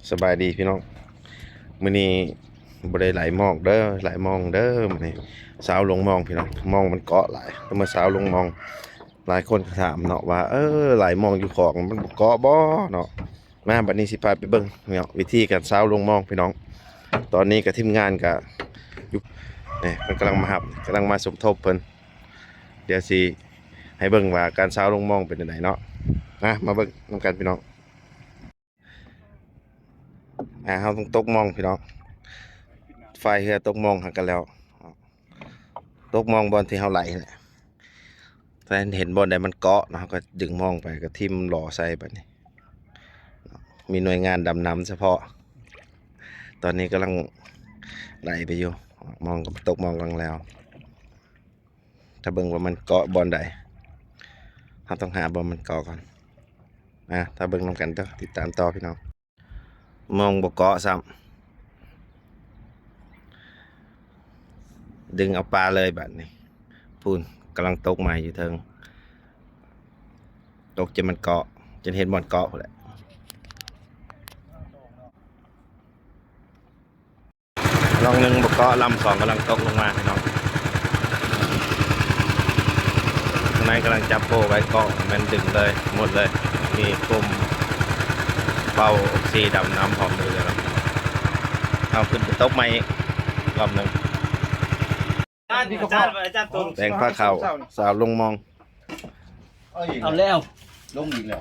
สบายดีพี่น้องมื้อนี้บ่ได้ไหลหมอกเด้อไหลมองเด้อมื้อนี้สาวลงมองพี่น้องมองมันเกาะหลายแต่เมื่อสาวลงมองหลายคนก็ถามเนาะว่าไหลมองอยู่ของมันบ่เกาะบ่เนาะมาบัดนี้สิพาไปเบิ่งเนาะวิธีการสาวลงมองพี่น้องตอนนี้ก็ทีมงานก็อยู่นี่เพิ่นกำลังมารับกำลังมาสมทบเพิ่นเดี๋ยวสิให้เบิ่งว่าการสาวลงมองเป็นจังไดเนาะมาเบิ่งนำกันพี่น้องเขาต้องตกมองพี่น้องไฟเรือตกมองหากันแล้วตกมองบอลที่เขาไหลแหละถ้าเห็นบอลใดมันเกาะนะก็ดึงมองไปก็ทิ่มหล่อใส่ไปนี่มีหน่วยงานดำน้ำเฉพาะตอนนี้กำลังไหลไปอยู่มองกับตกมองกำลังแล้วถ้าเบิ่งว่ามันเกาะบอลใดเราต้องหาบอลมันเกาะก่อนถ้าเบิ่งนำกันต้องติดตามต่อพี่น้องมองบกเกาะซ้ำดึงเอาปลาเลยแบบนี้พูนกำลังตกใหม่อยู่เทิงตกจนมันเกาะจนเห็นบอลเกาะแหละลองหนึ่งบกเกาะลำสองกำลังตกลงมาพี่น้องข้างในกำลังจับโป้ไว้เกาะมันดึงเลยหมดเลยมีปุ่มเป่าออกซิดำน้ำพร้อมเลยครับเอาขึ้นไปตกใหม่รอบหนึ่งแดงผ้าขาวสาวลงมองเอาแล้วลงอีกแล้ว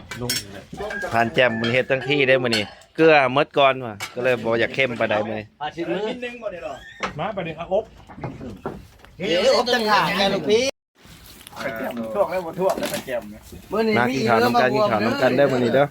ผ่านแจ่มมันเฮ็ดทั้งที่ได้มื้อนี้เกลือหมดก่อนว่ะก็เลยบ่อยากเข้มปานใดมื้อนี้ อาชิตมือ นิดนึงบ่ได้หรอ มาประเด็นอบ เดี๋ยวอบจังหากแกลูกพี่ ท่วงแล้วบ่ท่วงแล้วตะแกมเนี่ย มื้อนี้ มากินข้าวน้ำกันกินข้าวน้ำกันเด้อมื้อนี้เด้อ